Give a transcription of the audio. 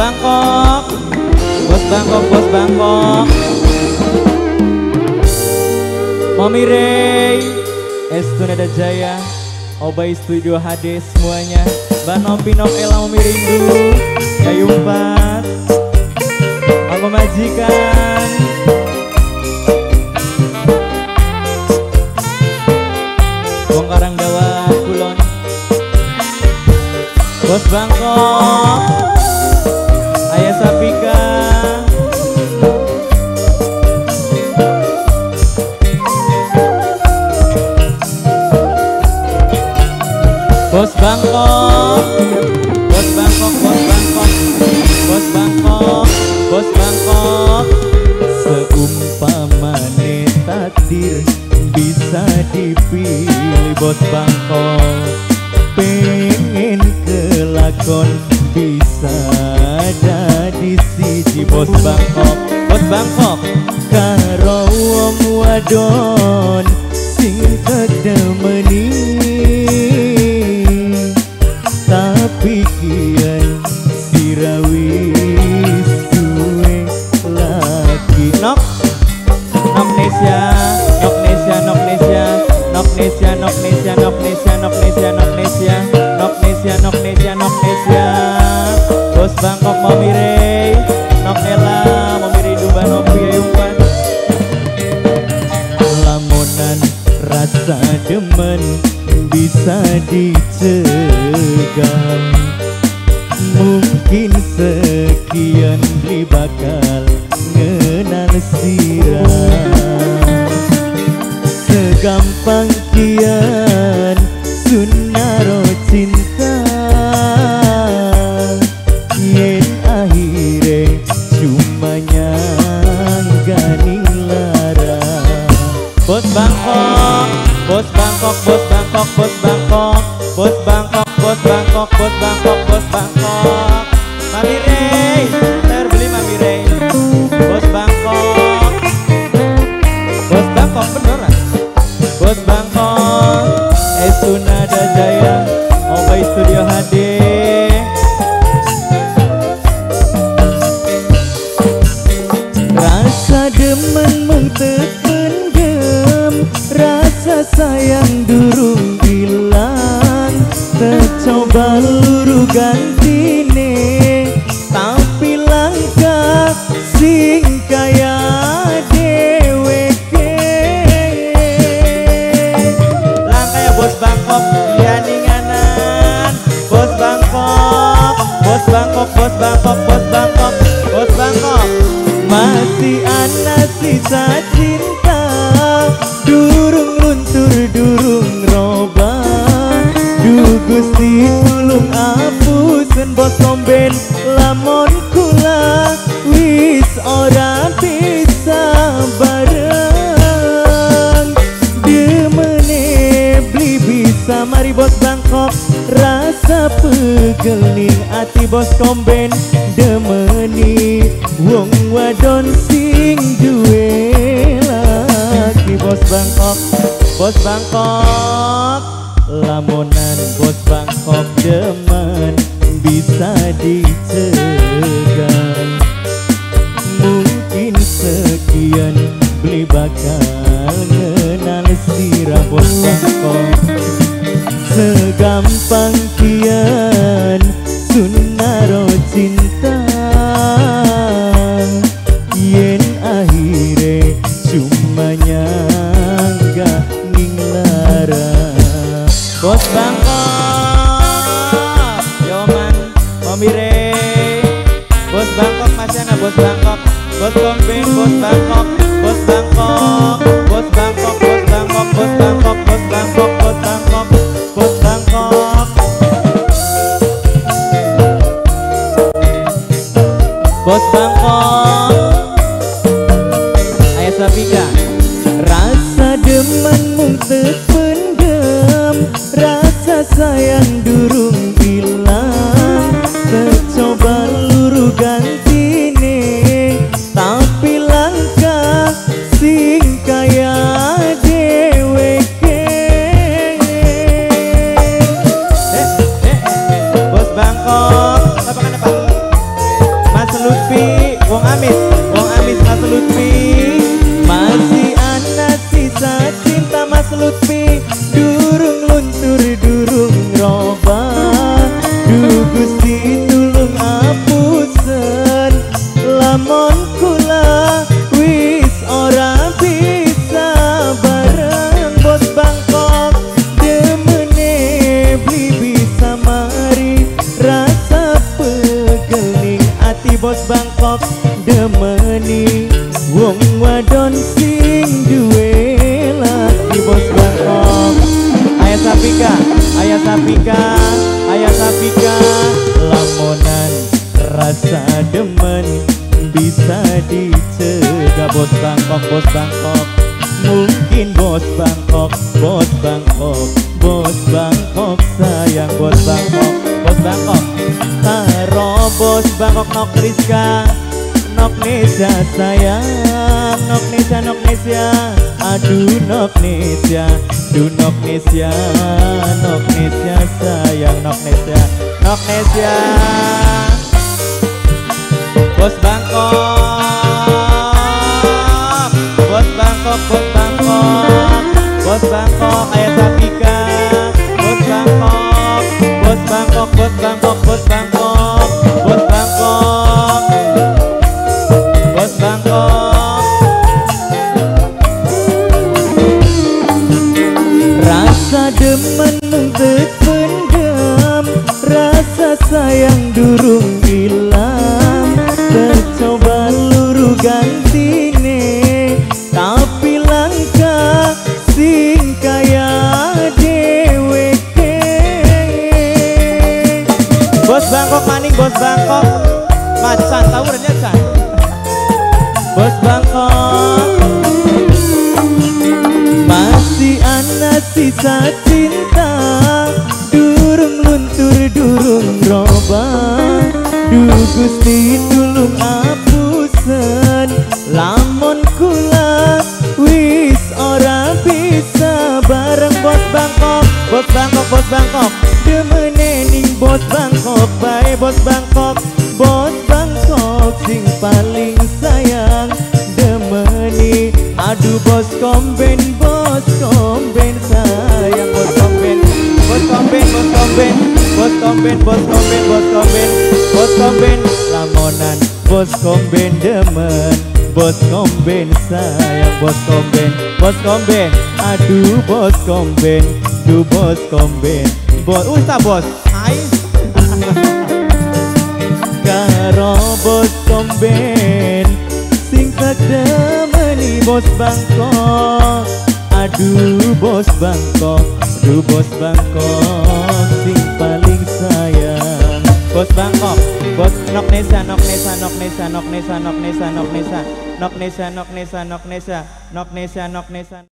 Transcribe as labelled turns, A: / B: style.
A: Bangkok, bos Bangkok, bos Bangkok. Mami Ray, Estunada Jaya, Obay Studio HD semuanya. Mbak Nopi Nok Ella Mami Rindu, Kayu 4, aku majikan. Wong Karangdawa Kulon, bos Bangkok, Ayah Sapika. Bos Bangkok, bos Bangkok, bos Bangkok, bos Bangkok, bos Bangkok. Seumpamane takdir bisa dipilih, bos Bangkok. Pengen kelakon bisa dadi siji, bos Bangkok, bos Bangkok. Karo wong wadon sing kedemeni, tapi kian sirawis duwe lagi. Nok Noknesia, Noknesia, Noknesia, Noknesia, Noknesia, Noknesia, Noknesia, Noknesia, Noknesia, Noknesia, Noknesia. Bos Bangkok Mami Ray, Nok Ella, Mami Rindu Mbak Nopi Ayu 4. Lamunan rasa demen bisa dicegah, mungkin sekian beli bakal ngenal sirah. Segampang kian sunaro cinta, yen akhirnya cuma nyangganing lara. Bos Bangkok, bos Bangkok, bos Bangkok, bos Bangkok, bos Bangkok, bos Bangkok, bos Bangkok, bos Bangkok. Mami Ray, terbeli Mami Ray. Bos Bangkok, bos Bangkok beneran. Bos Bangkok, Estunada Jaya, Obay Studio HD. Rasa demen mung tependem, rasa sayang durung hilang. Tercoba luru gantine, tapi langkah sing kaya deweke. Langkah ya bos Bangkok, lianinganan. Bos Bangkok, bos Bangkok, bos Bangkok, bos Bangkok, bos Bangkok. Masih ana sisa cinta, durung luntur, durung robah. Gusti tulung apusen bos Komben, lamun kula wis ora bisa bareng. Demene beli bisa mari bos Bangkok, rasa pegel ning ati bos Komben. Demeni wong wadon sing duwe lagi, bos Bangkok, bos Bangkok. Lamunan bos Bangkok demen bisa dicegah, mungkin sekian beli bakal ngenal sirah, bos Bangkok. Segampang kian sunaro cinta, yen akhirnya cuma nyangga ning lara. Bos Bangkok, Yoman, Mami Ray. Bos Bangkok masih ada bos Bangkok, bos Komben, bos Bangkok, bos Bangkok, bos Bangkok, bos Bangkok, bos Bangkok, bos Bangkok, bos Bangkok, bos Bangkok. Bos Bangkok, Ayah Sapika. Rasa demen mung tependem, rasa sayang durung hilang. Tercoba luru gantine, tapi langkah durung luntur durung roba. Duh Gusti tulung apusen, lamun kula wis ora bisa bareng bos Bangkok. Demene beli bisa mari rasa pegel ning ati bos Bangkok. Demeni wong wadon sing duwe laki bos Bangkok. Ayah Sapika, ayah Sapika, ayah Sapika, lamunan rasa demen bisa dicegah bos Bangkok, bos Bangkok. Mungkin bos Bangkok, bos Bangkok, bos Bangkok sayang bos Bangkok, bos Bangkok. Taro bos Bangkok nok Rizka, nok Nesya sayang, nok Nesya, nok Nesya. Aduh nok Nesya, duh nok Nesya, nok Nesya sayang, nok Nesya, nok Nesya. Bos Bangkok, bos Bangkok, bos Bangkok, bos Bangkok, ayah Sapika, bos Bangkok, bos Bangkok, bos Bangkok, bos Bangkok, bos Bangkok, bos Bangkok. Rasa demen nuntut pendam, rasa sayang durung hilang. Tercoba luru gantine, tapi langkah sing kaya deweke. Bos Bangkok maning, bos Bangkok macan tawurannya can. Bos Bangkok masih ana sisa cinta, durung luntur durung roba. Duh Gusti tulung apusen, lamun kula wis ora bisa bareng bos Bangkok, bos Bangkok, bos Bangkok. Demene ning bos Bangkok bae bos Bangkok, bos Bangkok sing paling sayang. Demeni aduh bos komben sayang, bos komben, bos komben, bos komben, bos komben, bos komben, bos komben, bos komben. Lamonan bos komben demen, bos komben sayang, bos komben, bos komben. Aduh bos komben, duh bos komben, bos ustaz bos ais. Karo bos komben sing demeni bos Bangkok. Aduh bos Bangkok, duh bos Bangkok sing paling sayang. Bos Bangkok, bos nok Nesya, nok Nesya, nok Nesya, nok Nesya, nok Nesya, nok Nesya, nok Nesya, nok Nesya, nok Nesya, nok Nesya, nok Nesya.